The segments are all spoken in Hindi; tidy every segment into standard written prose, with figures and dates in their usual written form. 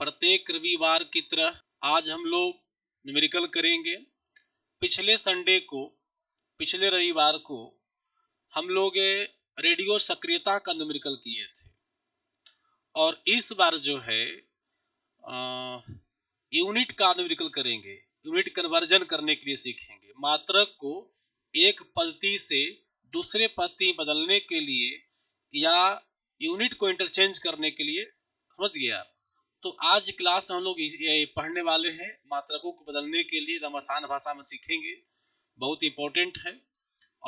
प्रत्येक रविवार की तरह आज हम लोग न्यूमेरिकल करेंगे। पिछले रविवार को हम लोग रेडियो सक्रियता का न्यूमेरिकल किए थे और इस बार जो है यूनिट का न्यूमेरिकल करेंगे। यूनिट कन्वर्जन करने के लिए सीखेंगे। मात्रक को एक पद्धति से दूसरे पद्धति बदलने के लिए या यूनिट को इंटरचेंज करने के लिए। समझ गया? तो आज क्लास हम लोग पढ़ने वाले हैं मात्रकों को बदलने के लिए, एकदम आसान भाषा में सीखेंगे। बहुत इंपॉर्टेंट है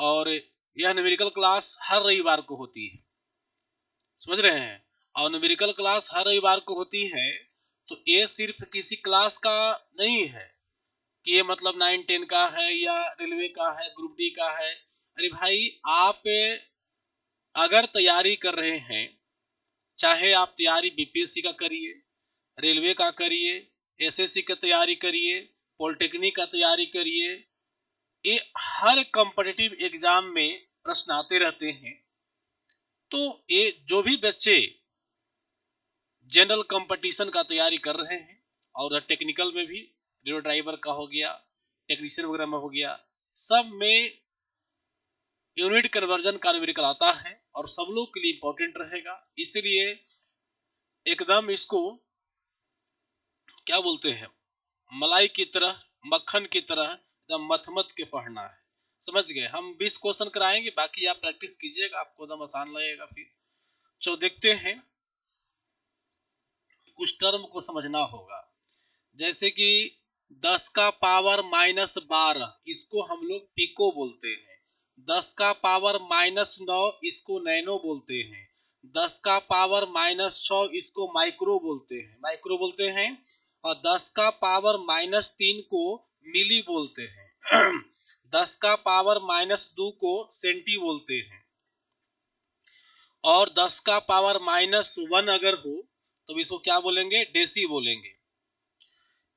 और यह न्यूमेरिकल क्लास हर रविवार को होती है। समझ रहे हैं? और न्यूमेरिकल क्लास हर रविवार को होती है तो ये सिर्फ किसी क्लास का नहीं है कि ये मतलब 9-10 का है या रेलवे का है, ग्रुप डी का है। अरे भाई, आप अगर तैयारी कर रहे हैं, चाहे आप तैयारी बीपीएससी का करिए, रेलवे का करिए, एसएससी का तैयारी करिए, पॉलिटेक्निक का तैयारी करिए, ये हर कॉम्पिटिटिव एग्जाम में प्रश्न आते रहते हैं। तो ये जो भी बच्चे जनरल कंपटीशन का तैयारी कर रहे हैं और टेक्निकल में भी, रेलवे ड्राइवर का हो गया, टेक्नीशियन वगैरह में हो गया, सब में यूनिट कन्वर्जन का न्यूमेरिकल आता है और सब लोग के लिए इंपॉर्टेंट रहेगा। इसलिए एकदम इसको क्या बोलते हैं, मलाई की तरह, मक्खन की तरह एकदम मथ के पढ़ना है। समझ गए? हम 20 क्वेश्चन कराएंगे, बाकी आप प्रैक्टिस कीजिएगा, आपको एकदम आसान लगेगा। फिर चलो देखते हैं, कुछ टर्म को समझना होगा। जैसे कि 10 का पावर -12 इसको हम लोग पिको बोलते हैं। 10 का पावर -9 इसको नैनो बोलते हैं। 10 का पावर -6 इसको माइक्रो बोलते हैं और 10 का पावर -3 को मिली बोलते हैं। 10 का पावर -2 को सेंटी बोलते हैं और 10 का पावर -1 अगर हो तो इसको क्या बोलेंगे? डेसी बोलेंगे।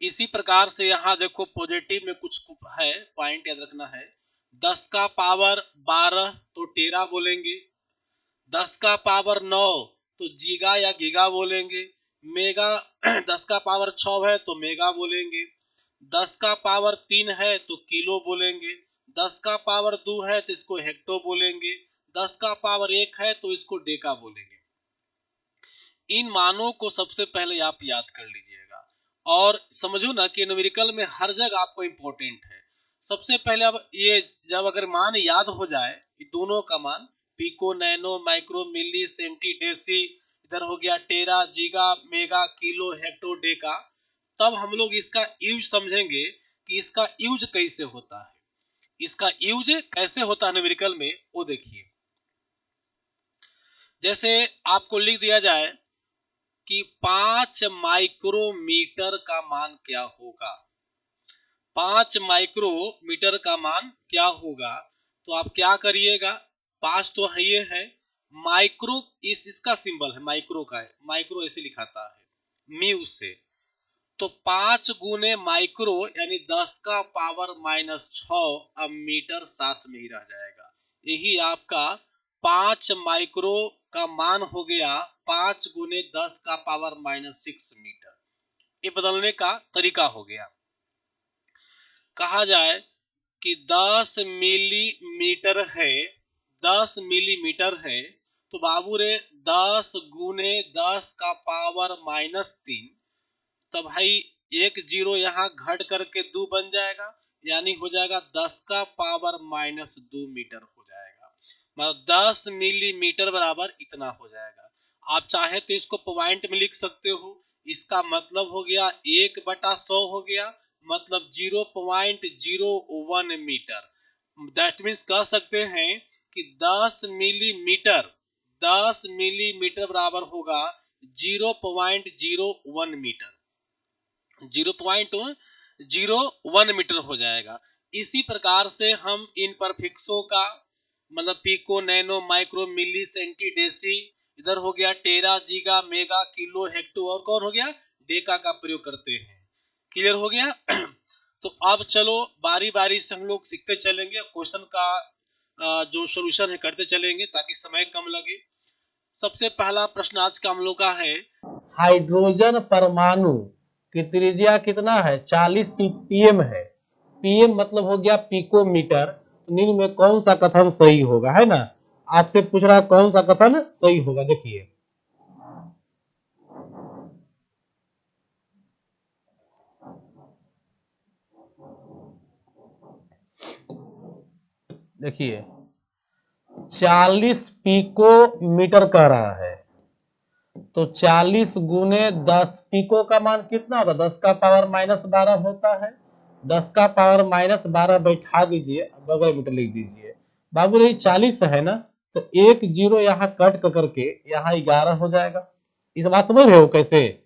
इसी प्रकार से यहाँ देखो पॉजिटिव में कुछ है, पॉइंट याद रखना है। 10 का पावर 12 तो टेरा बोलेंगे। 10 का पावर 9 तो जीगा या गीगा बोलेंगे। मेगा 10 का पावर 6 है तो मेगा बोलेंगे। 10 का पावर 3 है तो किलो बोलेंगे। 10 का पावर 2 है तो इसको हेक्टो बोलेंगे। 10 का पावर 1 है तो इसको डेका बोलेंगे। इन मानों को सबसे पहले आप याद कर लीजिएगा और समझो ना कि न्यूमेरिकल में हर जगह आपको इंपॉर्टेंट है। सबसे पहले अब ये जब अगर मान याद हो जाए, दोनों का मान पिको, नैनो, माइक्रो, मिली, सेंटी, डेसी, इधर हो गया टेरा, जीगा, मेगा, किलो, हेक्टो, डेका, तब हम लोग इसका यूज समझेंगे कि इसका यूज कैसे होता है। इसका यूज कैसे होता है न्यूमेरिकल में, वो देखिए। जैसे आपको लिख दिया जाए कि 5 माइक्रोमीटर का मान क्या होगा। 5 माइक्रोमीटर का मान क्या होगा, तो आप क्या करिएगा, 5 तो है, ये है माइक्रो, इसका सिंबल है माइक्रो का है, माइक्रो ऐसे लिखाता है म्यू से। तो 5 गुने माइक्रो यानी 10 का पावर -6 अब मीटर साथ में ही रह जाएगा। यही आपका 5 माइक्रो का मान हो गया 5 गुने 10 का पावर -6 मीटर। ये बदलने का तरीका हो गया। कहा जाए कि 10 मिलीमीटर है, 10 मिलीमीटर है तो बाबू रे 10 गुने 10 का पावर -3, तो भाई एक जीरो यहाँ घट करके 2 बन जाएगा, यानी हो जाएगा 10 का पावर -2 मीटर हो जाएगा। मतलब 10 मिलीमीटर बराबर इतना हो जाएगा। आप चाहे तो इसको पॉइंट में लिख सकते हो। इसका मतलब हो गया 1/100 हो गया, मतलब 0.01 मीटर। दैट मीन्स कह सकते हैं कि 10 मिलीमीटर बराबर होगा 0.01 मीटर। 0.01 मीटर हो जाएगा। इसी प्रकार से हम इन परफिक्सों का मतलब पिको, नैनो, माइक्रो, मिली, सेंटी, डेसी, इधर हो गया टेरा, जीगा, मेगा, किलो, हेक्टो और कौन हो गया डेका का प्रयोग करते हैं। क्लियर हो गया? तो अब चलो बारी बारी से हम लोग सीखते चलेंगे, क्वेश्चन का जो सॉल्यूशन है करते चलेंगे ताकि समय कम लगे। सबसे पहला प्रश्न आज का हम लोग का है, हाइड्रोजन परमाणु की त्रिज्या कितना है? 40 पीएम है। पीएम मतलब हो गया पिकोमीटर। तो निम्न में कौन सा कथन सही होगा, है ना? आपसे पूछ रहा कौन सा कथन सही होगा। देखिए देखिए 40 पिकोमीटर कह रहा है, तो 40 गुने 10 पिको का मान कितना होता है? 10 का पावर -12 होता है। 10 का पावर -12 बैठा दीजिए, बगल मीटर लिख दीजिए। बाबू रही 40 है ना, तो एक जीरो यहाँ कट करके यहाँ 11 हो जाएगा। इस बात समझ रहे हो कैसे?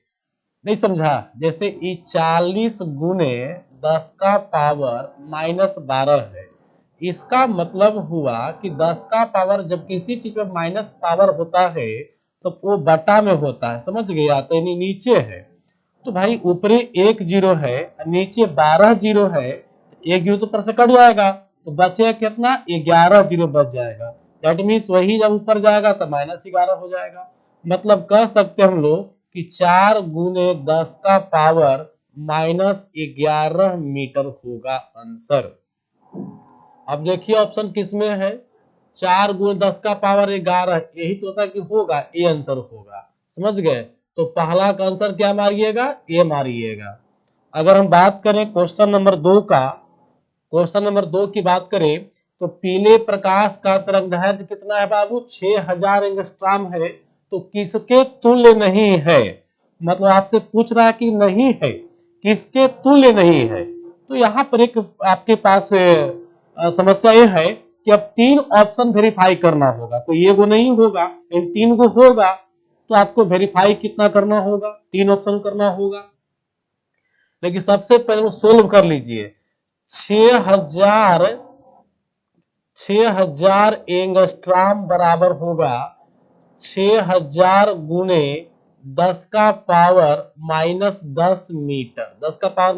नहीं समझा? जैसे 40 गुने 10 का पावर -12 है, इसका मतलब हुआ कि 10 का पावर जब किसी चीज में माइनस पावर होता है तो वो बटा में होता है, समझ गया? तो यानी नीचे है, तो भाई ऊपरी एक जीरो है, नीचे 12 जीरो है, एक जीरो तो ऊपर से कट जाएगा, तो बचेगा कितना? 11 जीरो बच जाएगा। दैट मीन्स वही जब ऊपर जाएगा तो -11 हो जाएगा। मतलब कह सकते हम लोग कि 4 गुने 10 का पावर -11 मीटर होगा आंसर। अब देखिए ऑप्शन किसमें है? 4 गुणे 10 का पावर 11, यही तो होता है कि होगा, ए आंसर होगा। समझ गए? तो पहला का आंसर क्या मारिएगा? ए मारिएगा। अगर हम बात करें क्वेश्चन नंबर 2 का, क्वेश्चन नंबर 2 की बात करें तो पीले प्रकाश का तरंगदैर्घ्य कितना है बाबू? 6000 एंगस्ट्रॉम है। तो किसके तुल्य नहीं है? मतलब आपसे पूछ रहा है कि नहीं है, किसके तुल्य नहीं है? तो यहाँ पर एक आपके पास समस्या ये है कि अब 3 ऑप्शन वेरीफाई करना होगा। तो ये वो नहीं होगा, इन 3 को होगा, तो आपको वेरीफाई कितना करना होगा? 3 ऑप्शन करना होगा। लेकिन सबसे पहले सोल्व कर लीजिए। 6000 एंगस्ट्रॉम बराबर होगा 6000 गुने 10 का पावर -10 मीटर। 10 का पावर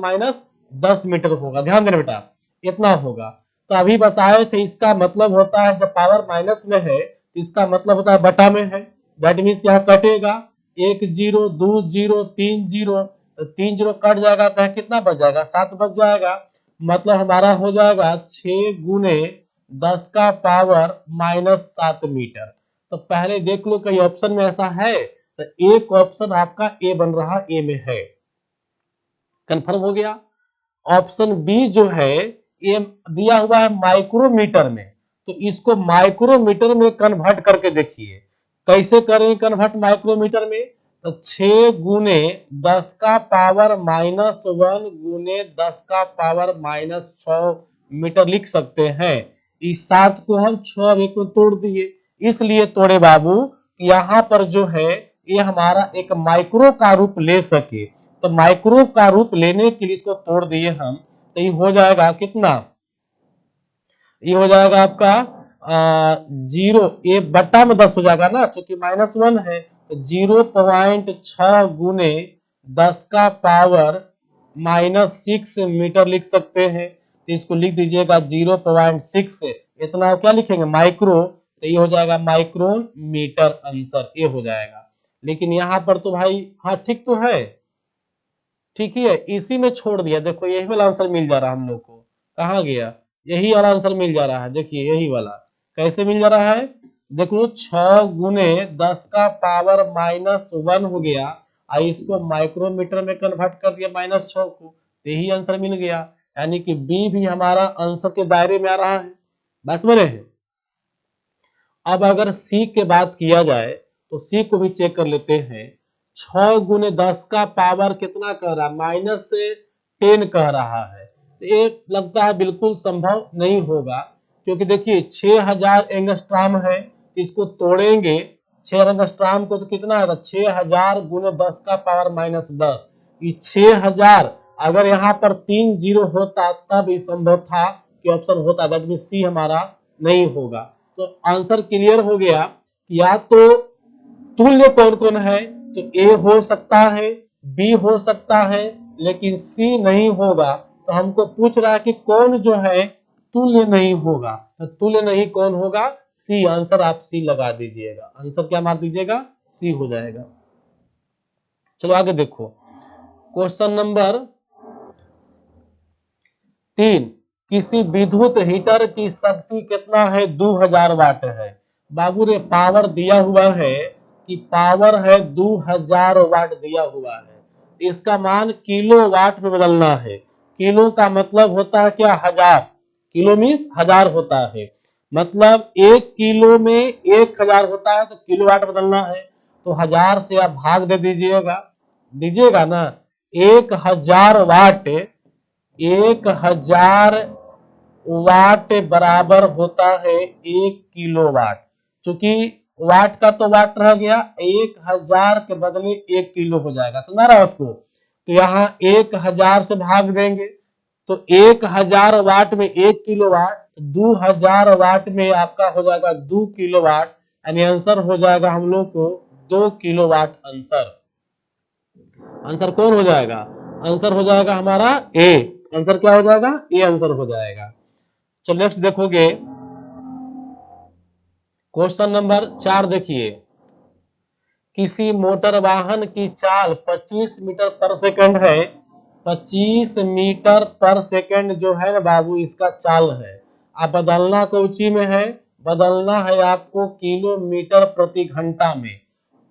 -10 मीटर होगा। ध्यान देना बेटा, इतना होगा। तो अभी बताए थे इसका मतलब होता है जब पावर माइनस में है, इसका मतलब होता है बटा में है। दैट मीन्स यहाँ कटेगा, 1 जीरो 2 जीरो 3 जीरो, तो 3 जीरो कट जाएगा तो कितना बच जाएगा? 7 बच जाएगा। मतलब हमारा हो जाएगा 6 गुने 10 का पावर -7 मीटर। तो पहले देख लो कई ऑप्शन में ऐसा है, तो एक ऑप्शन आपका ए बन रहा, ए में है। कंफर्म हो गया। ऑप्शन बी जो है ये दिया हुआ है माइक्रोमीटर में, तो इसको माइक्रोमीटर में कन्वर्ट करके देखिए कैसे करें कन्वर्ट माइक्रोमीटर में। तो 6 गुने 10 का पावर -1 गुने 10 का पावर -6 मीटर लिख सकते हैं। इस 7 को हम 6 एक में तोड़ दिए, इसलिए तोड़े बाबू यहाँ पर जो है ये हमारा एक माइक्रो का रूप ले सके। तो माइक्रो का रूप लेने के लिए इसको तोड़ दिए हम, तो ये हो जाएगा कितना? ये हो जाएगा आपका 0, ये बट्टा में 10 हो जाएगा ना, क्योंकि -1 है। तो 0.6 गुने 10 का पावर -6 मीटर लिख सकते हैं। तो इसको लिख दीजिएगा 0.6, इतना क्या लिखेंगे? माइक्रो। तो ये हो जाएगा माइक्रोन मीटर, आंसर ये हो जाएगा। लेकिन यहाँ पर तो भाई हाँ ठीक तो है, ठीक ही है, इसी में छोड़ दिया। देखो यही वाला आंसर मिल जा रहा है हम लोग को। कहाँ गया? यही वाला आंसर मिल जा रहा है। देखिए यही वाला कैसे मिल जा रहा है? देख लो 6 गुने 10 का पावर -1 हो गया, और इसको माइक्रोमीटर में कन्वर्ट कर दिया -6 को, यही आंसर मिल गया। यानी कि बी भी हमारा आंसर के दायरे में आ रहा है। बस बने हैं। अब अगर सी के बात किया जाए तो सी को भी चेक कर लेते हैं। 6 गुने 10 का पावर कितना कह रहा है? -10 कह रहा है। तो ये लगता है बिल्कुल संभव नहीं होगा, क्योंकि देखिए 6000 एंगस्ट्रॉम है, इसको तोड़ेंगे 6 एंगस्ट्रॉम को तो कितना है? 6000 गुने 10 का पावर -10। ये 6000 अगर यहाँ पर 3 जीरो होता तब ये संभव था कि ऑप्शन होता, दैट मीन सी हमारा नहीं होगा। तो आंसर क्लियर हो गया। या तो तुल्य कौन कौन है? तो ए हो सकता है, बी हो सकता है, लेकिन सी नहीं होगा। तो हमको पूछ रहा है कि कौन जो है तुल्य नहीं होगा। तो तुल्य नहीं कौन होगा? सी। आंसर आप सी लगा दीजिएगा। आंसर क्या मार दीजिएगा? सी हो जाएगा। चलो आगे देखो, क्वेश्चन नंबर 3, किसी विद्युत हीटर की शक्ति कितना है? 2000 वाट है। बाबू रे पावर दिया हुआ है कि पावर है 2000 वाट दिया हुआ है। इसका मान किलो वाट में बदलना है। किलो का मतलब होता है क्या? 1000। किलो मीन्स 1000 होता है। मतलब 1 किलो में 1000 होता है, तो किलो वाट बदलना है। तो 1000 से आप भाग दे दीजिएगा, दीजिएगा ना। 1000 वाट, 1000 वाट बराबर होता है 1 किलो वाट। चूंकि वाट का तो वाट रह गया, 1000 के बदले 1 किलो हो जाएगा। समझा रहा आपको? तो यहाँ 1000 से भाग देंगे, तो 1000 वाट में 1 किलो वाट, 2000 वाट में आपका हो जाएगा 2 किलो वाट। यानी आंसर हो जाएगा हम लोग को 2 किलो वाट। आंसर आंसर कौन हो जाएगा? आंसर हो जाएगा हमारा ए। आंसर क्या हो जाएगा? ए आंसर हो जाएगा। चलो नेक्स्ट देखोगे, क्वेश्चन नंबर 4 देखिए, किसी मोटर वाहन की चाल 25 मीटर पर सेकंड है। 25 मीटर पर सेकंड जो है ना बाबू, इसका चाल है। आप बदलना कौची में है? बदलना है आपको किलोमीटर प्रति घंटा में।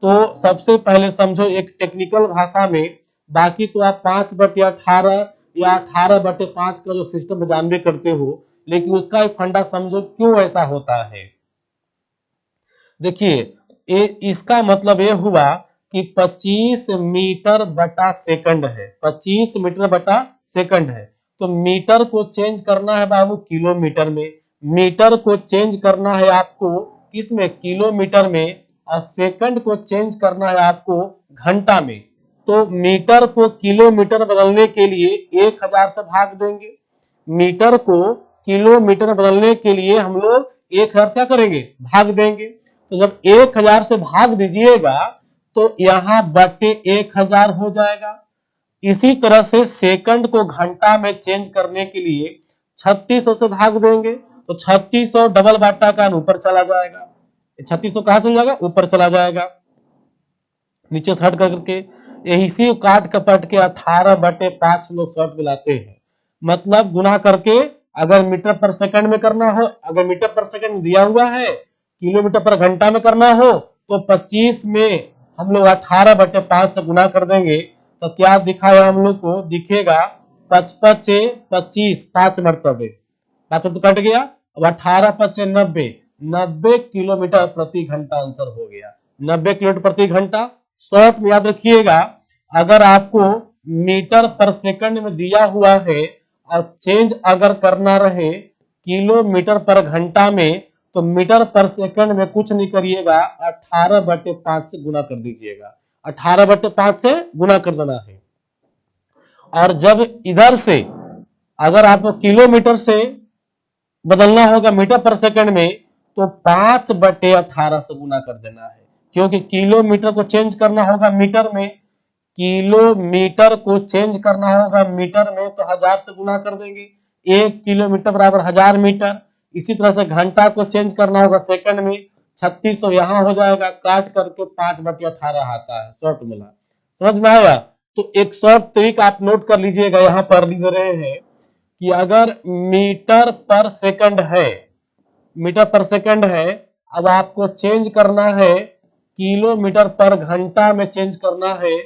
तो सबसे पहले समझो एक टेक्निकल भाषा में, बाकी तो आप 5/18 या 18/5 का जो सिस्टम जान भी करते हो, लेकिन उसका एक फंडा समझो क्यों ऐसा होता है। देखिए इसका मतलब ये हुआ कि 25 मीटर बटा सेकंड है। 25 मीटर बटा सेकंड है, तो मीटर को चेंज करना है बाबू किलोमीटर में, मीटर को चेंज करना है आपको किसमें? किलोमीटर में, और सेकंड को चेंज करना है आपको घंटा में। तो मीटर को किलोमीटर बदलने के लिए 1000 से भाग देंगे। मीटर को किलोमीटर बदलने के लिए हम लोग 1000 से क्या करेंगे? भाग देंगे। तो जब 1000 से भाग दीजिएगा तो यहाँ बटे 1000 हो जाएगा। इसी तरह से सेकंड को घंटा में चेंज करने के लिए 3600 से भाग देंगे, तो 3600 डबल बाटा का ऊपर चला जाएगा। 3600 कहां चला जाएगा? ऊपर चला जाएगा, नीचे से हट करके। इसी काट कपट के 18/5 लोग शॉर्ट मिलाते हैं। मतलब गुना करके, अगर मीटर पर सेकंड में करना हो, अगर मीटर पर सेकंड दिया हुआ है, किलोमीटर पर घंटा में करना हो, तो 25 में हम लोग 18/5 से गुना कर देंगे। तो क्या दिखाया हम लोग को? दिखेगा 55/25, 5 मरतबे, 5 तो कट गया। अब 18×5 = 90 किलोमीटर प्रति घंटा आंसर हो गया। 90 किलोमीटर प्रति घंटा। शॉर्ट में याद रखिएगा, अगर आपको मीटर पर सेकंड में दिया हुआ है और चेंज अगर करना रहे किलोमीटर पर घंटा में, तो मीटर पर सेकंड में कुछ नहीं करिएगा, 18/5 से गुना कर दीजिएगा। 18/5 से गुना कर देना है। और जब इधर से अगर आपको किलोमीटर से बदलना होगा मीटर पर सेकंड में, तो 5/18 से गुना कर देना है, क्योंकि किलोमीटर को चेंज करना होगा मीटर में, किलोमीटर को चेंज करना होगा मीटर में, तो 1000 से गुना कर देंगे। 1 किलोमीटर बराबर 1000 मीटर। इसी तरह से घंटा को चेंज करना होगा सेकंड में, 3600 यहां हो जाएगा, काट करके 5/18 आता है। शॉर्ट मिला, समझ में आया? तो एक शॉर्ट ट्रिक आप नोट कर लीजिएगा, यहां पर लिख रहे हैं कि अगर मीटर पर सेकंड है, मीटर पर सेकंड है, अब आपको चेंज करना है किलोमीटर पर घंटा में चेंज करना है,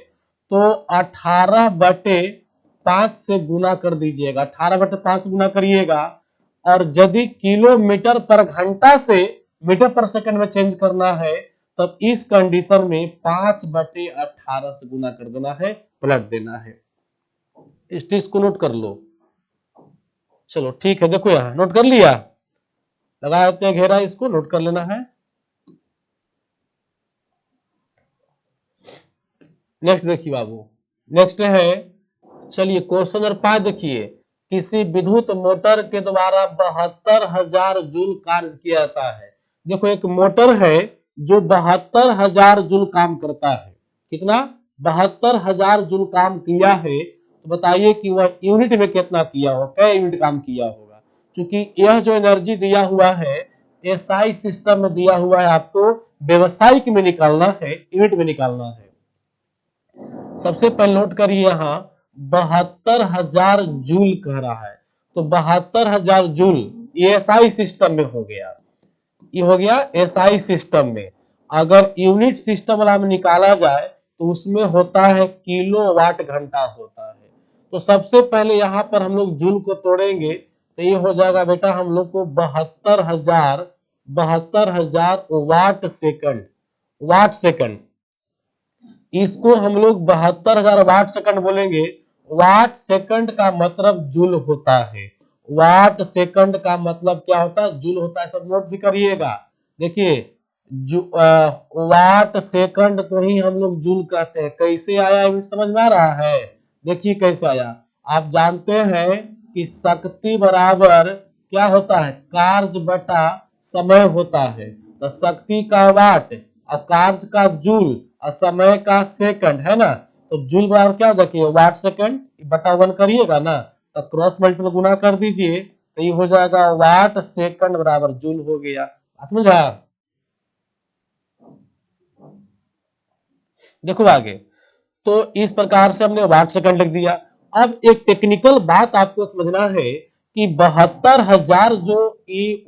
तो 18/5 से गुना कर दीजिएगा। 18/5 से गुना करिएगा। और यदि किलोमीटर पर घंटा से मीटर पर सेकंड में चेंज करना है, तब इस कंडीशन में 5/18 से गुना कर देना है, पलट देना है। इस चीज को नोट कर लो। चलो ठीक है, देखो यहां नोट कर लिया, लगा देते हैं घेरा, इसको नोट कर लेना है। नेक्स्ट देखिए बाबू, नेक्स्ट है, चलिए क्वेश्चन नंबर 5 देखिए, किसी विद्युत मोटर के द्वारा 72,000 जूल कार्य किया जाता है। देखो एक मोटर है जो 72,000 जूल काम करता है। कितना? 72,000 जूल काम किया है। तो बताइए कि वह यूनिट में कितना किया होगा, क्या यूनिट काम किया होगा। क्योंकि यह जो एनर्जी दिया हुआ है एसआई सिस्टम में दिया हुआ है, आपको व्यवसायिक में निकालना है, यूनिट में निकालना है। सबसे पहले नोट करिए यहाँ 72,000 जूल कह रहा है, तो 72,000 जूल एसआई सिस्टम में हो गया, ये हो गया एसआई सिस्टम में। अगर यूनिट सिस्टम वाला में निकाला जाए तो उसमें होता है किलोवाट घंटा होता है। तो सबसे पहले यहाँ पर हम लोग जूल को तोड़ेंगे तो ये हो जाएगा बेटा हम लोग को 72,000 वाट सेकंड। इसको हम लोग 72,000 वाट सेकंड बोलेंगे। वाट सेकंड का मतलब जूल होता है, वाट सेकंड का मतलब क्या होता है, जूल होता है। सब नोट भी करिएगा। देखिए वाट सेकंड को ही हम लोग जूल कहते हैं। कैसे आया यूनिट समझ में आ रहा है? देखिए कैसे आया। आप जानते हैं कि शक्ति बराबर क्या होता है, कार्य बटा समय होता है। तो शक्ति का वाट और कार्य का जूल और समय का सेकंड है ना, तो जूल बराबर क्या हो जाएगा, वाट सेकंड बटा 1 करिएगा ना, तो क्रॉस मल्टीपल गुना कर दीजिए तो ये हो जाएगा वाट सेकंड बराबर जूल हो गया। समझा? देखो आगे, तो इस प्रकार से हमने वाट सेकंड लिख दिया। अब एक टेक्निकल बात आपको समझना है कि 72,000 जो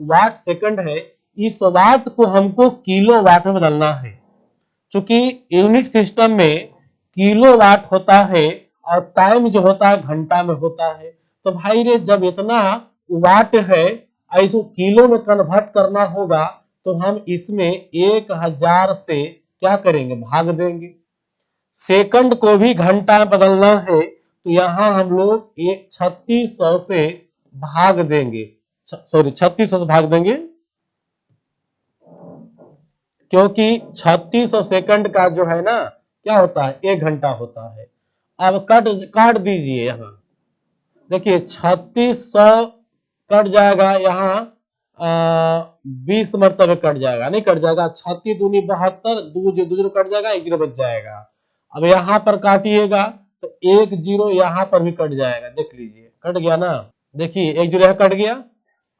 वाट सेकंड है, इस वाट को हमको किलो वाट में बदलना है। चूंकि यूनिट सिस्टम में किलो वाट होता है और टाइम जो होता है घंटा में होता है। तो भाई रे जब इतना वाट है इसको किलो में कन्वर्ट करना होगा तो हम इसमें 1,000 से क्या करेंगे, भाग देंगे। सेकंड को भी घंटा में बदलना है तो यहां हम लोग 3600 से भाग देंगे, सॉरी 3600 से भाग देंगे, क्योंकि 3600 सेकंड का जो है ना क्या होता है, 1 घंटा होता है। अब काट दीजिए यहाँ, देखिए 3600 कट जाएगा यहाँ 20 मरतबे कट जाएगा, नहीं कट जाएगा, 36 दूनी 72, दो कट जाएगा, 1 जीरो बच जाएगा। अब यहाँ पर काटिएगा तो 1 जीरो यहाँ पर भी कट जाएगा, देख लीजिए कट गया ना, देखिए 1 जीरो यहाँ कट गया।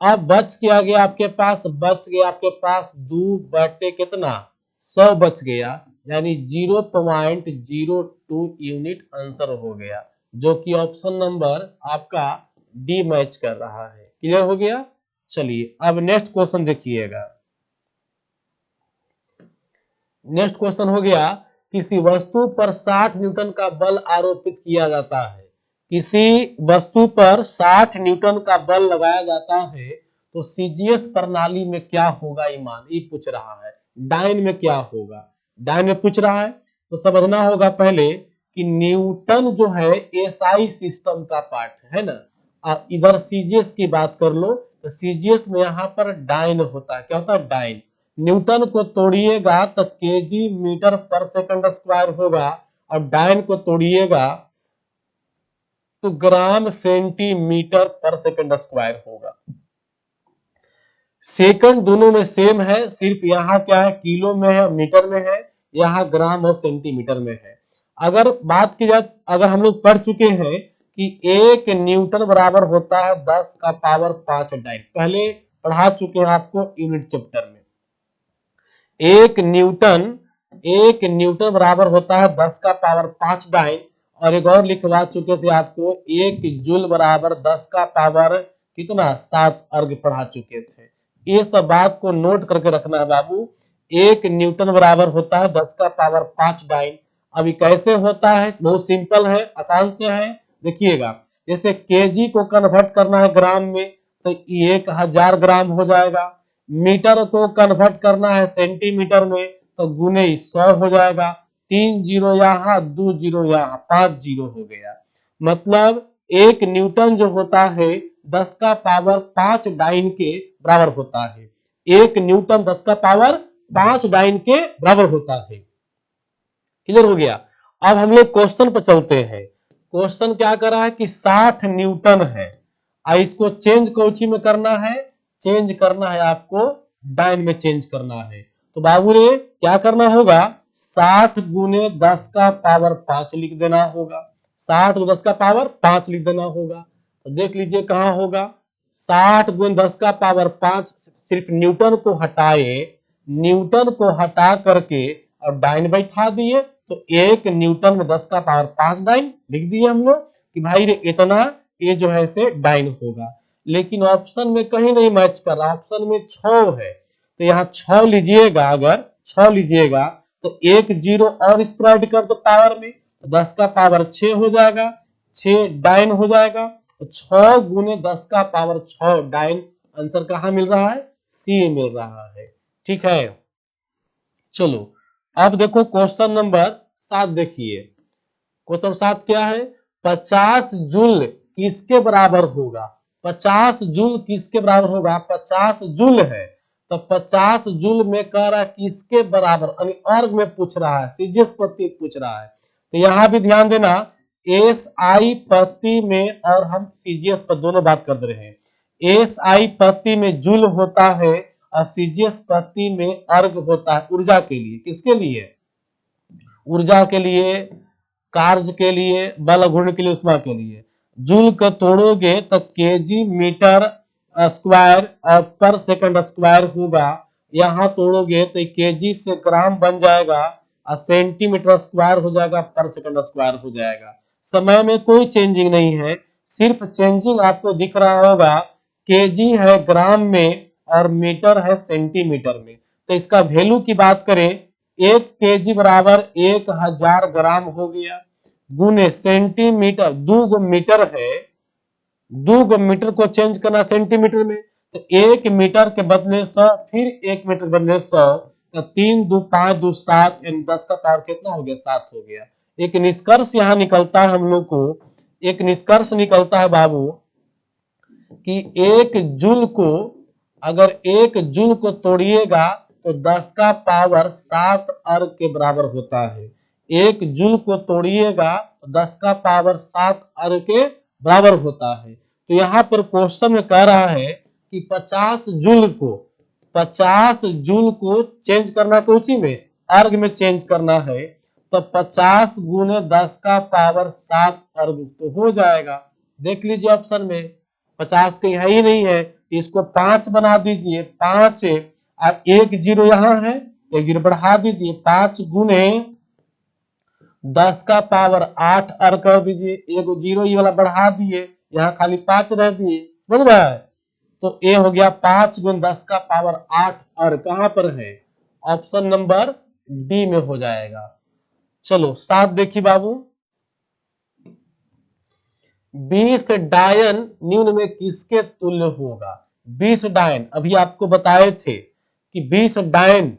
अब बच क्या गया आपके पास, बच गया आपके पास 2 बटे कितना 100 बच गया, यानी 0.02 यूनिट आंसर हो गया, जो कि ऑप्शन नंबर आपका डी मैच कर रहा है। क्लियर हो गया? चलिए अब नेक्स्ट क्वेश्चन देखिएगा। नेक्स्ट क्वेश्चन हो गया, किसी वस्तु पर 60 न्यूटन का बल आरोपित किया जाता है। किसी वस्तु पर 60 न्यूटन का बल लगाया जाता है तो सीजीएस प्रणाली में क्या होगा ईमान, ये पूछ रहा है। डाइन में क्या होगा, डाइन में पूछ रहा है तो समझना होगा पहले कि न्यूटन जो है एसआई सिस्टम का पार्ट है ना, और इधर सीजीएस की बात कर लो तो सीजीएस में यहाँ पर डाइन होता है। क्या होता है, डाइन। न्यूटन को तोड़िएगा तो केजी मीटर पर सेकंड स्क्वायर होगा, और डाइन को तोड़िएगा तो ग्राम सेंटीमीटर पर सेकंड स्क्वायर होगा। सेकंड दोनों में सेम है, सिर्फ यहाँ क्या है, किलो में है, मीटर में है, यहाँ ग्राम और सेंटीमीटर में है। अगर बात की जाए, अगर हम लोग पढ़ चुके हैं कि 1 न्यूटन बराबर होता है 10 का पावर 5 डाइन, पहले पढ़ा चुके हैं आपको यूनिट चैप्टर में। 1 न्यूटन बराबर होता है 10 का पावर 5 डाइन, और एक और लिखवा चुके थे आपको 1 जूल बराबर 10 का पावर कितना 7 अर्ग पढ़ा चुके थे। ये सब बात को नोट करके रखना है बाबू। 1 न्यूटन बराबर होता है 10 का पावर 5 डाइन। अभी कैसे होता है, बहुत सिंपल है, आसान से है, देखिएगा। जैसे केजी को कन्वर्ट करना है ग्राम में तो 1000 ग्राम हो जाएगा, मीटर को कन्वर्ट करना है सेंटीमीटर में तो गुने 100 हो जाएगा। 3 जीरो यहाँ, 2 जीरो यहाँ, 5 जीरो हो गया। मतलब 1 न्यूटन जो होता है 10 का पावर 5 डाइन के बराबर होता है। 1 न्यूटन 10 का पावर 5 डाइन के बराबर होता है। क्लियर हो गया? अब हम लोग क्वेश्चन पर चलते हैं। क्वेश्चन क्या कर रहा है कि 60 न्यूटन है, इसको चेंज कोची में करना है, चेंज करना है आपको डाइन में चेंज करना है। तो बाबू ने क्या करना होगा, 60 गुने 10 का पावर 5 लिख देना होगा, 60 गुने 10 का पावर 5 लिख देना होगा। तो देख लीजिए कहां होगा, 60 गुण 10 का पावर 5 सिर्फ न्यूटन को हटाए, न्यूटन को हटा करके और डाइन बैठा दिए, तो 1 न्यूटन में 10 का पावर 5 डाइन लिख दिए हम लोग कि भाई रे इतना ये जो है से डाइन होगा। लेकिन ऑप्शन में कहीं नहीं मैच कर रहा, ऑप्शन में 6 है, तो यहाँ 6 लीजिएगा, अगर 6 लीजिएगा तो 1 जीरो और स्प्रेड कर दो पावर में, 10 का पावर 6 हो जाएगा, 6 डाइन हो जाएगा, तो 6 गुने 10 का पावर 6 डाइन। आंसर कहाँ मिल रहा है? सी मिल रहा है। ठीक है, चलो अब देखो क्वेश्चन नंबर 7 देखिए। क्वेश्चन 7 क्या है? 50 जूल किसके बराबर होगा? 50 जूल किसके बराबर होगा? 50 जूल है, तो 50 जूल में कह रहा है किसके बराबर, यानी अर्ग में पूछ रहा है, सीजीएस पद्धति पूछ रहा है। तो यहां भी ध्यान देना, एसआई पद्धति में और हम सीजीएस पर दोनों बात कर रहे हैं। एसआई पद्धति में जूल होता है और सीजीएस पद्धति में अर्ग होता है ऊर्जा के लिए। किसके लिए? ऊर्जा के लिए, कार्य के लिए, बल घूर्ण के लिए, उष्मा के लिए। जूल को तोड़ोगे तो केजी मीटर स्क्वायर और पर सेकंड स्क्वायर होगा, यहाँ तोड़ोगे तो केजी से ग्राम बन जाएगा और सेंटीमीटर स्क्वायर हो जाएगा, पर सेकंड स्क्वायर हो जाएगा। समय में कोई चेंजिंग नहीं है, सिर्फ चेंजिंग आपको दिख रहा होगा, केजी है ग्राम में और मीटर है सेंटीमीटर में। तो इसका वैल्यू की बात करें, 1 केजी बराबर 1000 ग्राम हो गया, गुने सेंटीमीटर, 2 मीटर है, 2 मीटर को चेंज करना सेंटीमीटर में, तो 1 मीटर के बदले 100, फिर 1 मीटर के बदले 100, तो 3 2 5 2 7, 10 का पावर कितना हो गया? 7 हो गया। एक निष्कर्ष यहाँ निकलता है हम लोग को, एक निष्कर्ष निकलता है बाबू कि 1 जूल को, अगर 1 जूल को तोड़िएगा तो 10 का पावर 7 अर्ग के बराबर होता है। 1 जूल को तोड़िएगा तो 10 का पावर 7 अर्ग के बराबर होता है। तो यहाँ पर क्वेश्चन में कह रहा है कि 50 जूल को चेंज करना कौची में? अर्ग में चेंज करना है, तो 50 गुने 10 का पावर 7 अर्ग तो हो जाएगा। देख लीजिए ऑप्शन में 50 कहीं है ही नहीं है, इसको 5 बना दीजिए, 5 1 जीरो यहाँ है, 1 जीरो बढ़ा दीजिए, 5 गुने 10 का पावर 8 अर्ग कर दीजिए, 1 जीरो ये वाला बढ़ा दिए, यहाँ खाली 5 रह दिए, समझ रहा है? तो ए हो गया 5 गुने 10 का पावर 8 अर्ग। कहां पर है? ऑप्शन नंबर डी में हो जाएगा। चलो 7 देखिए बाबू, 20 डायन निम्न में किसके तुल्य होगा? 20 डायन अभी आपको बताए थे कि 20 डायन,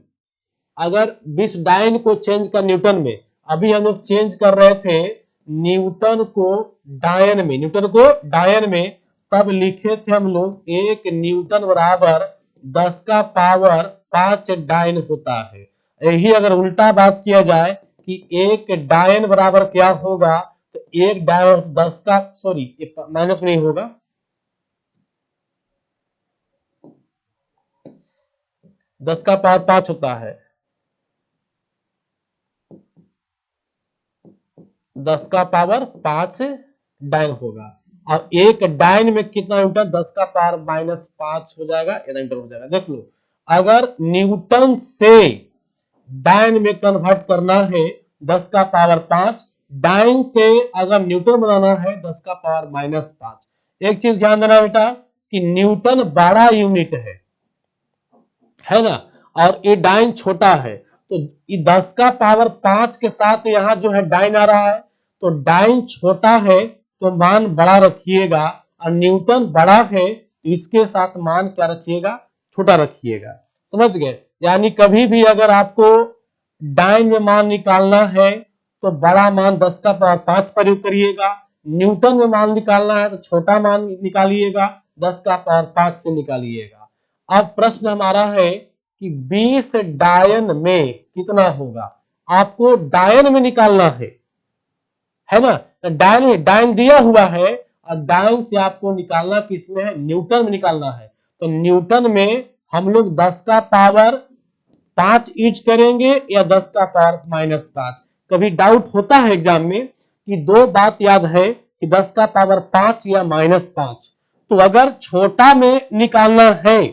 अगर 20 डायन को चेंज कर न्यूटन में, अभी हम लोग चेंज कर रहे थे न्यूटन को डायन में, न्यूटन को डायन में, तब लिखे थे हम लोग 1 न्यूटन बराबर 10 का पावर 5 डायन होता है। यही अगर उल्टा बात किया जाए कि 1 डायन बराबर क्या होगा, तो 1 डायन 10 का, सॉरी माइनस नहीं होगा, 10 का पावर 5 होता है, 10 का पावर 5 डायन होगा, और 1 डायन में कितना न्यूटन? 10 का पावर -5 हो जाएगा, न्यूटन हो जाएगा। देख लो, अगर न्यूटन से डायन में कन्वर्ट करना है 10 का पावर 5, डायन से अगर न्यूटन बनाना है 10 का पावर -5। एक चीज ध्यान देना बेटा कि न्यूटन बड़ा यूनिट है ना, और ये डायन छोटा है, तो ये 10 का पावर 5 के साथ यहाँ जो है डायन आ रहा है, तो डायन छोटा है तो मान बड़ा रखिएगा, और न्यूटन बड़ा है तो इसके साथ मान क्या रखिएगा? छोटा रखिएगा। समझ गए? यानी कभी भी अगर आपको डायन में मान निकालना है तो बड़ा मान 10 का पावर 5 प्रयोग करिएगा, न्यूटन में मान निकालना है तो छोटा मान निकालिएगा, 10 का पावर 5 से निकालिएगा। अब प्रश्न हमारा है कि 20 डायन में कितना होगा? आपको डायन में निकालना है ना, तो डायन दिया हुआ है, और डायन से आपको निकालना किसमें है? न्यूटन में निकालना है। तो न्यूटन में हम लोग 10 का पावर 5 यूज करेंगे या 10 का पावर -5। कभी डाउट होता है एग्जाम में कि दो बात याद है कि 10 का पावर 5 या -5, तो अगर छोटा में निकालना है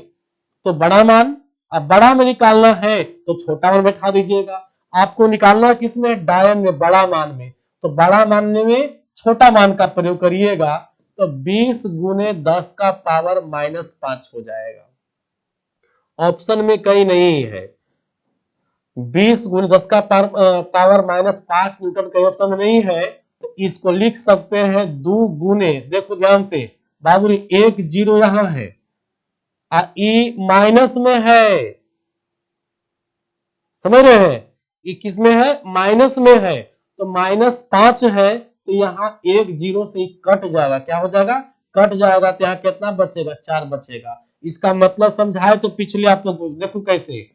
तो बड़ा मान, अब बड़ा में निकालना है तो छोटा मान बैठा दीजिएगा। आपको निकालना किस में, डायन में, बड़ा मान में, तो बड़ा मानने में छोटा मान का प्रयोग करिएगा तो 20 गुने 10 का पावर -5 हो जाएगा। ऑप्शन में कहीं नहीं है, 20 गुने 10 का पावर -5 न्यूटन कहीं ऑप्शन में नहीं है, तो इसको लिख सकते हैं 2 गुने, देखो ध्यान से बाबू, एक जीरो यहां है, ई माइनस में है, समझ रहे हैं, ये किस में है, माइनस में है, तो -5 है, तो यहाँ एक जीरो से ही कट जाएगा, क्या हो जाएगा, कट जाएगा, तो यहाँ कितना बचेगा, 4 बचेगा। इसका मतलब समझाए तो पिछले आप लोग देखो कैसे,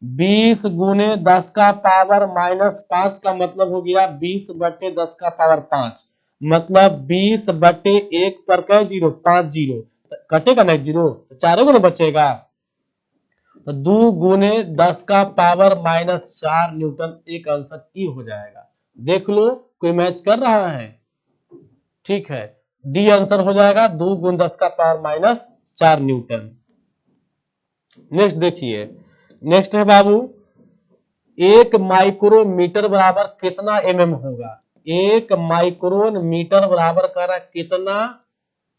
20 गुने 10 का पावर -5 का मतलब हो गया 20 बटे 10 का पावर 5, मतलब 20 बटे 1 पर क्या जीरो, 5 जीरो, कटेगा ना जीरो, तो 4 गुना बचेगा, तो 2 गुने 10 का पावर -4 न्यूटन, एक आंसर ई हो जाएगा। देख लो कोई मैच कर रहा है, ठीक है, डी आंसर हो जाएगा 2 गुने 10 का पावर -4 न्यूटन। नेक्स्ट देखिए, नेक्स्ट है बाबू, 1 माइक्रोमीटर बराबर कितना mm होगा, 1 माइक्रोन मीटर बराबर कर रहा है कितना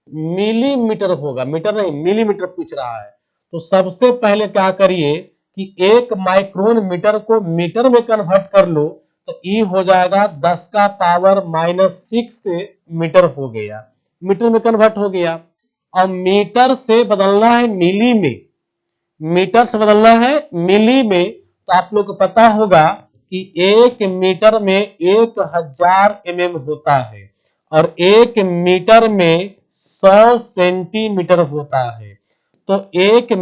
मिलीमीटर होगा, मीटर नहीं मिलीमीटर पूछ रहा है। तो सबसे पहले क्या करिए कि 1 माइक्रोन मीटर को मीटर में कन्वर्ट कर लो, तो ई हो जाएगा 10 का पावर -6 से मीटर हो गया, मीटर में कन्वर्ट हो गया। अब मीटर से बदलना है मिली में, मीटर से बदलना है मिली में, तो आप लोग को पता होगा कि 1 मीटर में 1000 mm होता है और 1 मीटर में 100 सेंटीमीटर होता है, तो 1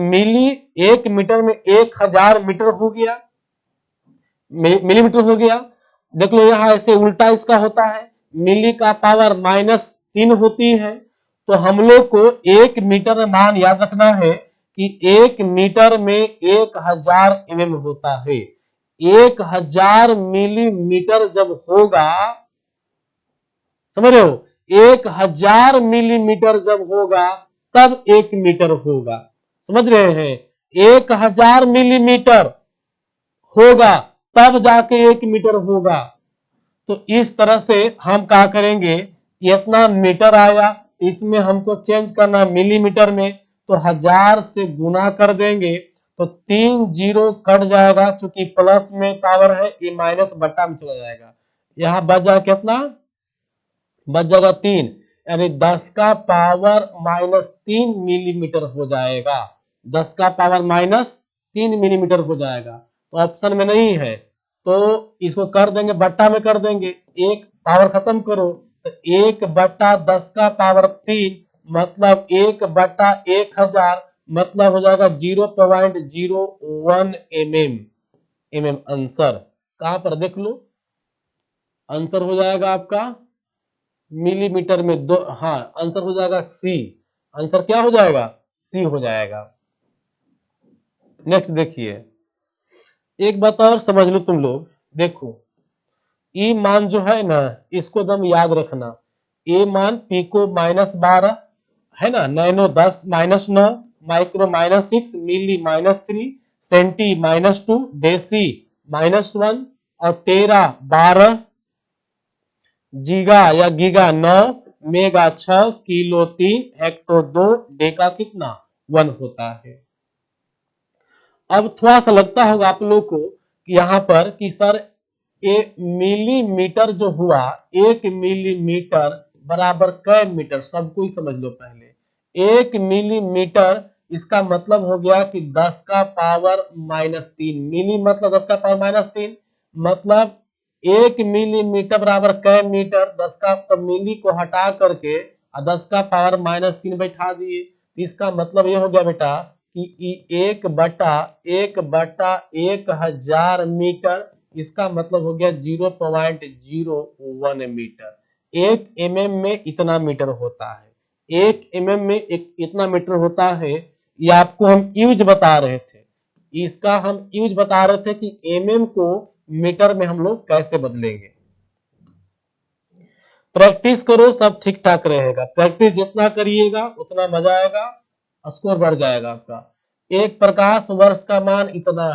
मीटर में 1000 मीटर हो गया, मिलीमीटर हो गया। देख लो यहां ऐसे उल्टा इसका होता है, मिली का पावर -3 होती है, तो हम लोग को 1 मीटर में मान याद रखना है कि 1 मीटर में 1000 mm होता है, 1000 मिलीमीटर जब होगा, समझ रहे हो, 1000 मिलीमीटर जब होगा तब 1 मीटर होगा, समझ रहे हैं, 1000 मिलीमीटर होगा तब जाके 1 मीटर होगा। तो इस तरह से हम क्या करेंगे, इतना मीटर आया, इसमें हमको चेंज करना मिलीमीटर में, तो 1000 से गुना कर देंगे, तो 3 जीरो कट जाएगा, क्योंकि प्लस में पावर है, ये माइनस बट्टा में चला जाएगा, यहां बच जाएगा कितना, बच जाएगा 3, यानी 10 का पावर -3 मिलीमीटर हो जाएगा, 10 का पावर -3 मिलीमीटर हो जाएगा। तो ऑप्शन में नहीं है, तो इसको कर देंगे बट्टा में कर देंगे, एक पावर खत्म करो, तो 1 बट्टा 10 का पावर 3 मतलब 1 बट्टा 1000, मतलब हो जाएगा 0.01 mm आंसर। कहां पर देख लो, आंसर हो जाएगा आपका मिलीमीटर में दो, हाँ आंसर हो जाएगा सी, आंसर क्या हो जाएगा, सी हो जाएगा। नेक्स्ट देखिए, एक बात और समझ लो तुम लोग, देखो ई मान जो है ना, इसको एकदम याद रखना, ए मान पिको -12 है ना, नैनो 10 -9, माइक्रो -6, मिली -3, सेंटी -2, डेसी -1 और टेरा 12, जीगा या giga 9, mega 6, kilo 3, hecto 2, Deka कितना 1 होता है। अब थोड़ा सा लगता होगा आप लोग को कि यहाँ पर कि सर ये मिलीमीटर जो हुआ, 1 मिलीमीटर बराबर कै मीटर, सबको ही समझ लो पहले, 1 मिलीमीटर इसका मतलब हो गया कि 10 का पावर -3, मिली मतलब 10 का पावर -3, मतलब 1 मिलीमीटर बराबर कै मीटर, 10 का तो मिली को हटा करके 10 का पावर -3 बैठा दिए, इसका मतलब ये हो गया बेटा कि 1 बटा 1000 मीटर, इसका मतलब हो गया 0.01 मीटर। 1 mm में इतना मीटर होता है, 1 mm में इतना मीटर होता है, ये आपको हम यूज बता रहे थे, इसका हम यूज बता रहे थे कि mm को मीटर में हम लोग कैसे बदलेंगे। प्रैक्टिस करो, सब ठीक ठाक रहेगा। प्रैक्टिस जितना करिएगा उतना मजा आएगा, स्कोर बढ़ जाएगा आपका। एक प्रकाश वर्ष का मान इतना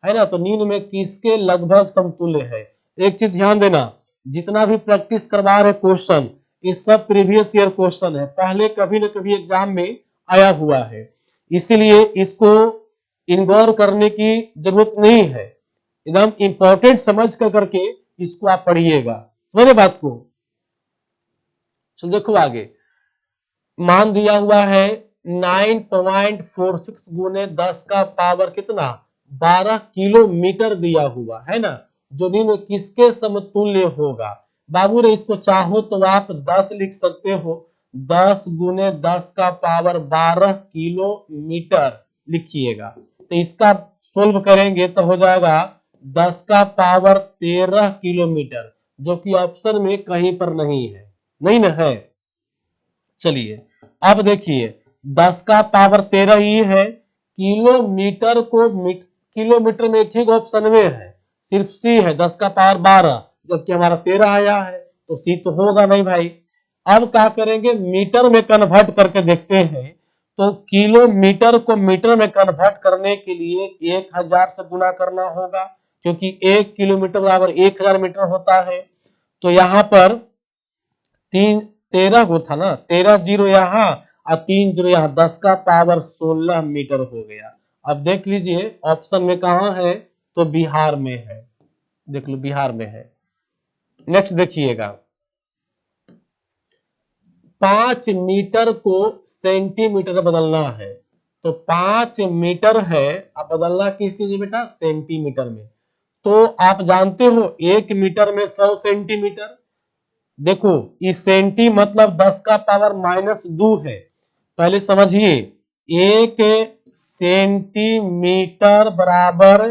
है ना। तो निम्न में किसके लगभग समतुल्य है। एक चीज ध्यान देना, जितना भी प्रैक्टिस करवा रहे क्वेश्चन, ये सब प्रीवियस ईयर क्वेश्चन है, पहले कभी न कभी एग्जाम में आया हुआ है, इसीलिए इसको इग्नोर करने की जरूरत नहीं है। एकदम इंपॉर्टेंट समझ कर करके इसको आप पढ़िएगा, समझे बात को। चलो देखो आगे, मान दिया हुआ है 9.46 गुने 10 का पावर कितना 12 किलोमीटर दिया हुआ है ना, जो निम्न किसके समतुल्य होगा। बाबू रे इसको चाहो तो आप 10 लिख सकते हो, 10 गुने 10 का पावर 12 किलोमीटर लिखिएगा। तो इसका सोल्व करेंगे तो हो जाएगा 10 का पावर 13 किलोमीटर, जो कि ऑप्शन में कहीं पर नहीं है, नहीं ना है। चलिए अब देखिए 10 का पावर 13 ही है, किलोमीटर को किलोमीटर में एक ही ऑप्शन में है, सिर्फ सी है 10 का पावर 12, जबकि हमारा 13 आया है, तो सी तो होगा नहीं भाई। अब क्या करेंगे, मीटर में कन्वर्ट करके देखते हैं। तो किलोमीटर को मीटर में कन्वर्ट करने के लिए 1000 से गुना करना होगा, क्योंकि 1 किलोमीटर बराबर 1000 मीटर होता है। तो यहाँ पर 13 को था ना, 13 जीरो यहाँ और 3 जीरो यहाँ, 10 का पावर 16 मीटर हो गया। अब देख लीजिए ऑप्शन में कहा है, तो बिहार में है, देख लो बिहार में है। नेक्स्ट देखिएगा, 5 मीटर को सेंटीमीटर बदलना है। तो 5 मीटर है, अब बदलना किस चीज बेटा, सेंटीमीटर में। तो आप जानते हो 1 मीटर में 100 सेंटीमीटर। देखो इस सेंटी मतलब 10 का पावर -2 है, पहले समझिए। 1 सेंटीमीटर बराबर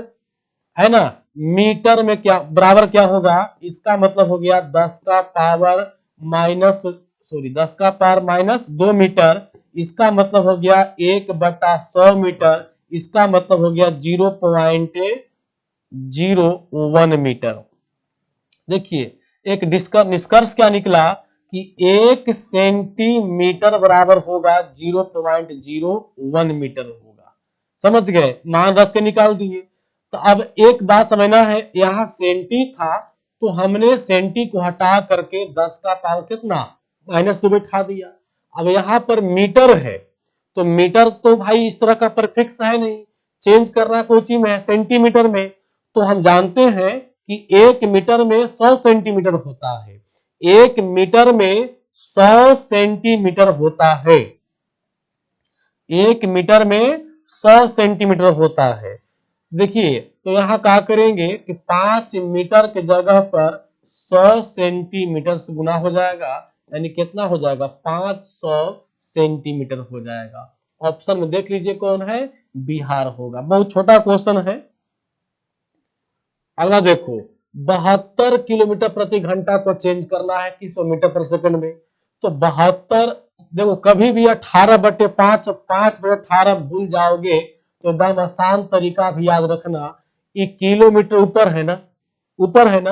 है ना, मीटर में क्या बराबर क्या होगा, इसका मतलब हो गया 10 का पावर -2 मीटर। इसका मतलब हो गया 1/100 मीटर। इसका मतलब हो गया 0.01 मीटर। देखिए एक निष्कर्ष क्या निकला कि 1 सेंटीमीटर बराबर होगा 0.01 मीटर होगा। समझ गए, मान रख के निकाल दिए। तो अब एक बात समझना है, यहाँ सेंटी था तो हमने सेंटी को हटा करके 10 का पावर कितना -2 बैठा दिया। अब यहाँ पर मीटर है, तो मीटर तो भाई इस तरह का परफिक्स है नहीं, चेंज करना कोई चीज में है सेंटीमीटर में। तो हम जानते हैं कि 1 मीटर में 100 सेंटीमीटर होता है, 1 मीटर में 100 सेंटीमीटर होता है, 1 मीटर में 100 सेंटीमीटर होता है। देखिए तो यहाँ क्या करेंगे कि 5 मीटर के जगह पर 100 सेंटीमीटर से गुना हो जाएगा, यानी कितना हो जाएगा 500 सेंटीमीटर हो जाएगा। ऑप्शन में देख लीजिए कौन है, बिहार होगा। बहुत छोटा क्वेश्चन है। अगला देखो, 72 किलोमीटर प्रति घंटा को चेंज करना है किस मीटर पर सेकंड में। तो 72, देखो कभी भी 18/5 5/18 भूल जाओगे तो एकदम आसान तरीका भी याद रखना, ये किलोमीटर ऊपर है ना, ऊपर है ना,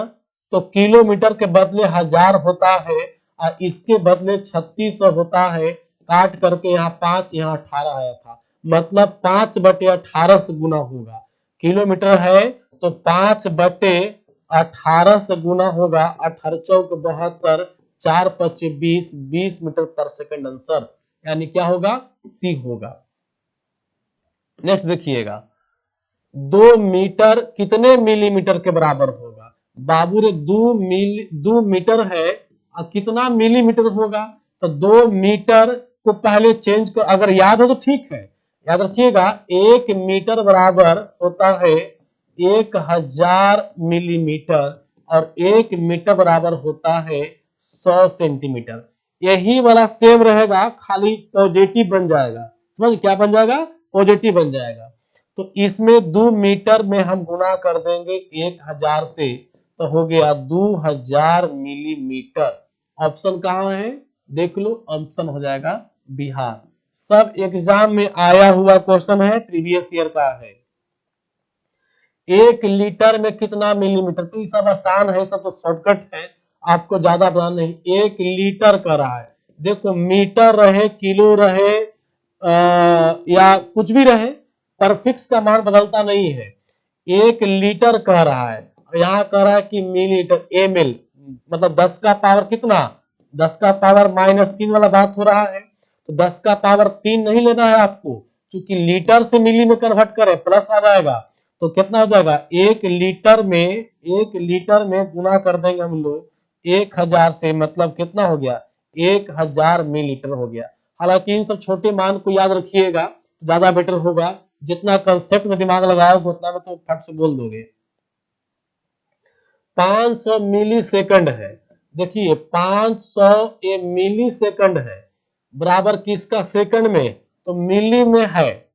तो किलोमीटर के बदले 1000 होता है और इसके बदले 3600 होता है। काट करके यहाँ 5 यहाँ 18 आया था, मतलब 5/18 से गुना होगा। किलोमीटर है तो 5/18 से गुना होगा, 18 चौक 72, 4 5 20, 20 मीटर पर सेकंड आंसर, यानी क्या होगा, सी होगा। नेक्स्ट देखिएगा, 2 मीटर कितने मिलीमीटर के बराबर होगा। बाबू रे 2 मीटर है और कितना मिलीमीटर होगा, तो 2 मीटर को पहले चेंज कर, अगर याद हो तो ठीक है, याद रखिएगा 1 मीटर बराबर होता है 1000 मिलीमीटर और 1 मीटर बराबर होता है 100 सेंटीमीटर। यही वाला सेम रहेगा, खाली पॉजिटिव बन जाएगा। समझ क्या बन जाएगा, पॉजिटिव बन जाएगा। तो इसमें 2 मीटर में हम गुना कर देंगे 1000 से, तो हो गया 2000 मिलीमीटर। ऑप्शन कहाँ है, देख लो, ऑप्शन हो जाएगा बिहार। सब एग्जाम में आया हुआ क्वेश्चन है, प्रीवियस ईयर का है। 1 लीटर में कितना मिलीमीटर, तो ये सब आसान है, सब तो शॉर्टकट है। आपको ज्यादा बताना नहीं, 1 लीटर का रहा है। देखो मीटर रहे, किलो रहे या कुछ भी रहे, पर फिक्स का मान बदलता नहीं है। 1 लीटर कह रहा है, यहाँ कह रहा है कि मिलीलीटर, ml, मतलब 10 का पावर कितना, 10 का पावर -3 वाला बात हो रहा है। तो 10 का पावर 3 नहीं लेना है आपको, क्योंकि लीटर से मिली में कन्वर्ट करें प्लस आ जाएगा। तो कितना हो जाएगा, 1 लीटर में गुना कर देंगे हम लोग 1000 से, मतलब कितना हो गया, 1000 मिलीलीटर हो गया। हालांकि इन सब छोटे मान को याद रखिएगा, ज्यादा बेटर होगा। जितना कंसेप्ट में दिमाग लगाओगे उतना में तो फट से बोल दोगे। 500 मिली सेकंड है, देखिए 500 ये मिली सेकंड है, बराबर किसका, सेकंड में, तो मिली में है।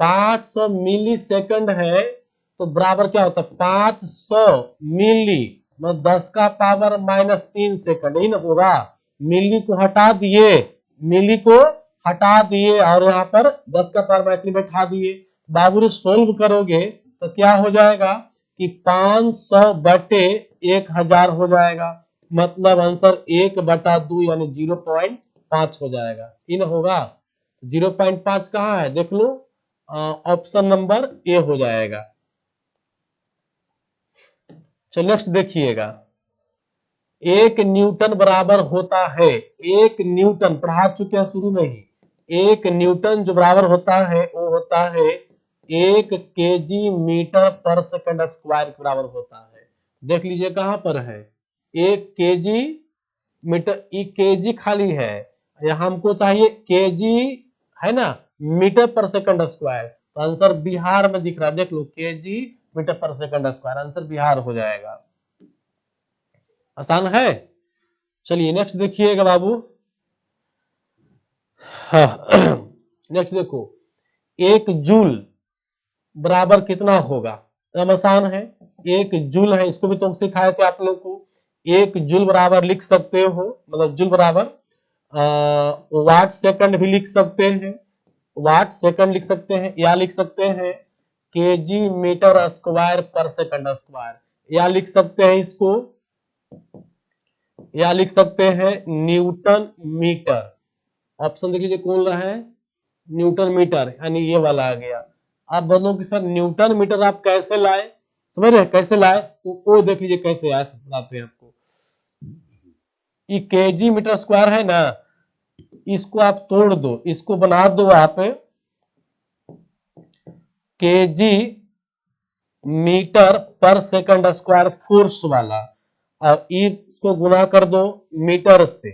500 मिली सेकंड है तो बराबर क्या होता है, 500 मिली, मतलब 10 का पावर -3 सेकंड, ही ना होगा। मिली को हटा दिए, मिली को हटा दिए और यहाँ पर 10 का पावर -3 बैठा दिए। बाबू ने सोल्व करोगे तो क्या हो जाएगा कि 500 बटे 1000 हो जाएगा, मतलब आंसर 1/2 यानी 0.5 हो जाएगा। इन होगा 0.5 कहाँ है देख लो, ऑप्शन नंबर ए हो जाएगा। चलो नेक्स्ट देखिएगा, 1 न्यूटन बराबर होता है, 1 न्यूटन पढ़ा चुके हैं शुरू में ही, 1 न्यूटन जो बराबर होता है वो होता है 1 kg मीटर पर सेकंड स्क्वायर के बराबर होता है। देख लीजिए कहां पर है, 1 kg मीटर, केजी खाली है, यहाँ हमको चाहिए केजी है ना, मीटर पर सेकंड स्क्वायर। तो आंसर बिहार में दिख रहा है, देख लो केजी मीटर पर सेकंड स्क्वायर, आंसर बिहार हो जाएगा। आसान है। चलिए नेक्स्ट देखिएगा बाबू, हाँ नेक्स्ट देखो, 1 जूल बराबर कितना होगा, एकदम आसान है। 1 जूल है, इसको भी तुम सिखाए थे आप लोग को। 1 जूल बराबर लिख सकते हो, मतलब जूल बराबर वाट सेकंड भी लिख सकते हैं, वाट सेकंड लिख सकते हैं, या लिख सकते हैं केजी मीटर स्क्वायर पर सेकंड स्क्वायर, या लिख सकते हैं इसको, या लिख सकते हैं न्यूटन मीटर। ऑप्शन देख लीजिए कौन रहा है, न्यूटन मीटर, यानी ये वाला आ गया। आप बोलो कि सर न्यूटन मीटर आप कैसे लाए, समझ रहे कैसे लाए, तो वो देख लीजिए कैसे आए, बताते हैं आपको। ये केजी मीटर स्क्वायर है ना, इसको आप तोड़ दो, इसको बना दो आप केजी मीटर पर सेकंड स्क्वायर फोर्स वाला, और इसको गुना कर दो मीटर से,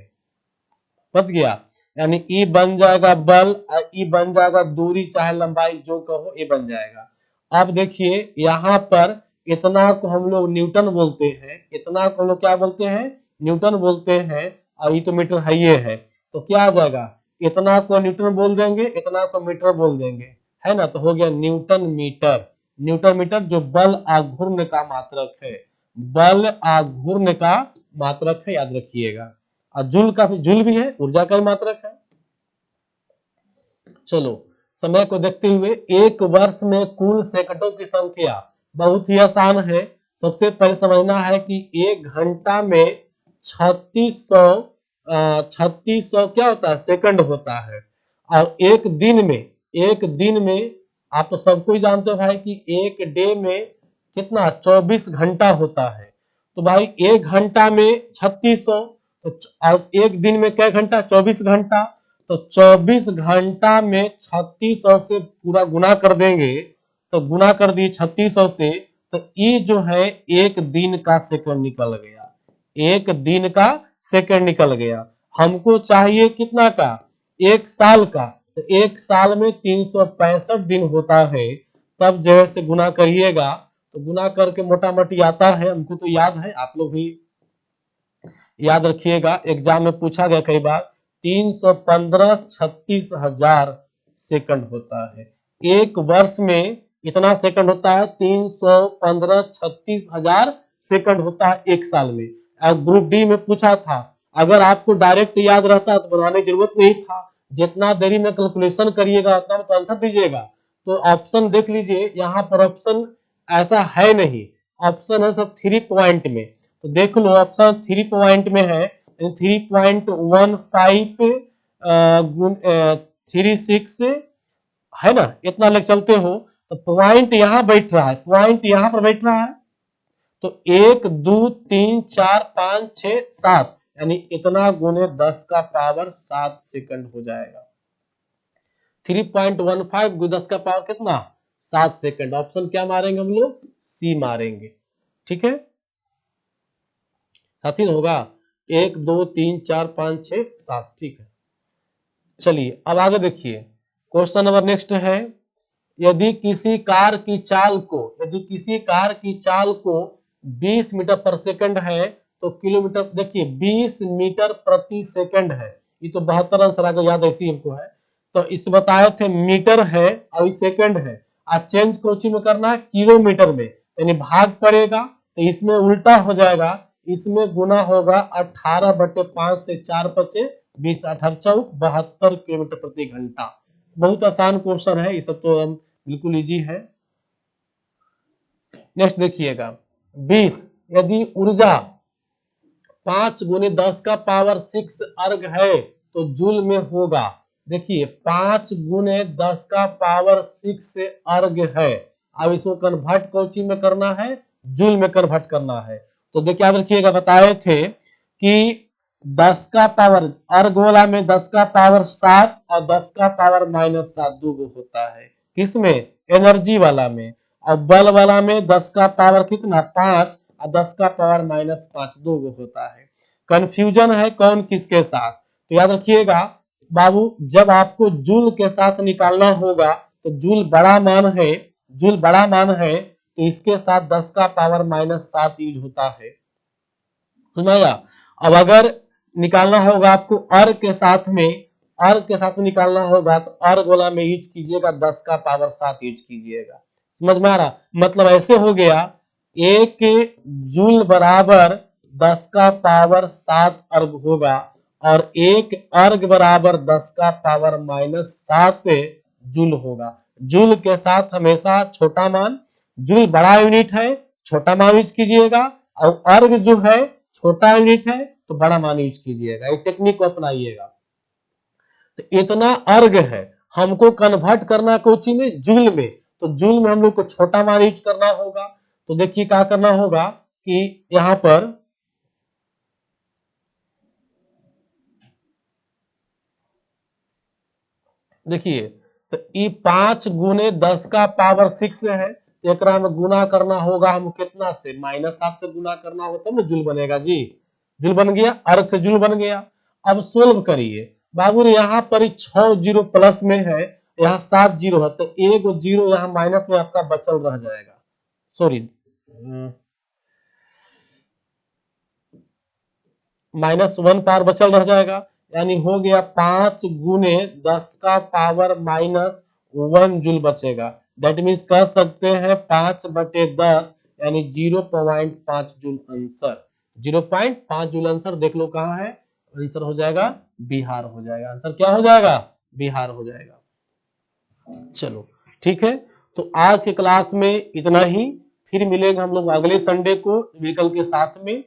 बच गया, यानी ई बन जाएगा बल और ई बन जाएगा दूरी चाहे लंबाई जो कहो, ये बन जाएगा। अब देखिए यहाँ पर इतना को हम लोग न्यूटन बोलते हैं, इतना को हम लोग क्या बोलते हैं, न्यूटन बोलते हैं, और ये तो मीटर है ये है, तो क्या आ जाएगा, इतना को न्यूटन बोल देंगे, इतना को मीटर बोल देंगे, है ना, तो हो गया न्यूटन मीटर। न्यूटन मीटर जो बल आघूर्ण का मात्रक है, बल आघूर्ण का मात्रक है, याद रखिएगा। और जूल का भी, जूल भी है, ऊर्जा का ही मात्रक है। चलो समय को देखते हुए, एक वर्ष में कुल सेकंडों की संख्या बहुत ही आसान है। सबसे पहले समझना है कि 1 घंटा में 3600 क्या होता है, सेकंड होता है। और एक दिन में आप तो सबको ही जानते हो भाई कि एक डे में कितना 24 घंटा होता है। तो भाई 1 घंटा में 3600, तो एक दिन में क्या घंटा, 24 घंटा, तो 24 घंटा में 3600 से पूरा गुना कर देंगे, तो गुना कर दिए 3600 से, तो ये जो है एक दिन का सेकंड निकल गया, एक दिन का सेकंड निकल गया। हमको चाहिए कितना का, 1 साल का, तो 1 साल में 365 दिन होता है। तब जो है से गुना करिएगा, तो गुना करके मोटा मोटी आता है, हमको तो याद है, आप लोग भी याद रखिएगा, एग्जाम में पूछा गया कई बार, 315 36,000 सेकंड होता है। एक वर्ष में इतना सेकंड होता है, 315 36,000 सेकंड होता है एक साल में। ग्रुप डी में पूछा था, अगर आपको डायरेक्ट याद रहता तो बनाने की जरूरत नहीं था, जितना देरी में कैलकुलेशन करिएगा उतना तो आंसर दीजिएगा। तो ऑप्शन देख लीजिए, यहाँ पर ऑप्शन ऐसा है नहीं, ऑप्शन है सब 3 पॉइंट में। तो देख लो ऑप्शन 3 पॉइंट में है, 3.15 गुण 36 है ना, इतना लेके चलते हो तो पॉइंट यहां बैठ रहा है, पॉइंट यहां पर बैठ रहा है, तो 1 2 3 4 5 6 7 यानी इतना गुने 10 का पावर 7 सेकंड हो जाएगा। 3.15 गुने 10 का पावर कितना, 7 सेकंड। ऑप्शन क्या मारेंगे हम लोग, सी मारेंगे। ठीक है, साथी होगा 1 2 3 4 5 6 7। ठीक है, चलिए अब आगे देखिए, क्वेश्चन नंबर नेक्स्ट है, यदि किसी कार की चाल को 20 मीटर पर सेकंड है तो किलोमीटर, देखिए 20 मीटर प्रति सेकंड है, ये तो 72 आंसर आगे याद ऐसी हमको है, तो इस बताए थे मीटर है और सेकंड है, आज चेंज कोची में करना है किलोमीटर में, यानी भाग पड़ेगा तो इसमें उल्टा हो जाएगा, इसमें गुना होगा 18/5 से 4 बचे 20 18 चौक 72 किलोमीटर प्रति घंटा। बहुत आसान क्वेश्चन है, ये सब तो हम बिल्कुल इजी है। नेक्स्ट देखिएगा 20, यदि ऊर्जा 5 गुने 10 का पावर 6 अर्ग है तो जूल में होगा। देखिए 5 गुने 10 का पावर 6 अर्ग है, अब इसको कन्वर्ट कोची में करना है, जूल में कन्वर्ट करना है। तो देखिए याद रखिएगा, बताए थे कि 10 का पावर अर्ग वाला में 10 का पावर 7 और 10 का पावर -7 दो होता है, किसमें, एनर्जी वाला में, और बल वाला में 10 का पावर कितना 5 और 10 का पावर -5 दो होता है। कंफ्यूजन है कौन किसके साथ, तो याद रखिएगा बाबू, जब आपको जूल के साथ निकालना होगा तो जूल बड़ा मान है, तो इसके साथ 10 का पावर -7 यूज होता है, सुनाया। अब अगर निकालना होगा आपको अर्ग के साथ में निकालना होगा तो अर्ग वाला में यूज कीजिएगा 10 का पावर 7 यूज कीजिएगा, समझ में आ रहा, मतलब ऐसे हो गया 1 जूल बराबर 10 का पावर 7 अर्ग होगा और 1 अर्ग बराबर 10 का पावर -7 जूल होगा। जूल के साथ हमेशा छोटा मान, जूल बड़ा यूनिट है छोटा मान यूज कीजिएगा, और अर्ग जो है छोटा यूनिट है तो बड़ा मान यूज कीजिएगा, ये टेक्निक को अपनाइएगा। तो इतना अर्ग है, हमको कन्वर्ट करना कोची में, जूल में, तो जूल में हम लोग को छोटा मान यूज करना होगा। तो देखिए क्या करना होगा कि यहां पर देखिए, तो ये 5 गुने 10 का पावर 6 है, तो एक में गुना करना होगा हम कितना से, -7 से गुना करना होगा तब ना जूल बनेगा जी, जूल बन गया, अर्ग से जूल बन गया। अब सोल्व करिए बाबू, यहाँ पर 6 जीरो प्लस में है, यहाँ 7 जीरो है, तो एक जीरो यहाँ माइनस में आपका बचल रह जाएगा, सॉरी -1 पावर बचल रह जाएगा, यानी हो गया 5 गुने 10 का पावर -1 जूल बचेगा। दैट मीन्स कह सकते हैं 5/10 यानी 0.5 जूल आंसर, 0.5 जूल आंसर देख लो कहाँ है, आंसर हो जाएगा बिहार हो जाएगा, आंसर क्या हो जाएगा, बिहार हो जाएगा। चलो ठीक है, तो आज के क्लास में इतना ही, फिर मिलेंगे हम लोग अगले संडे को व्हीकल के साथ में।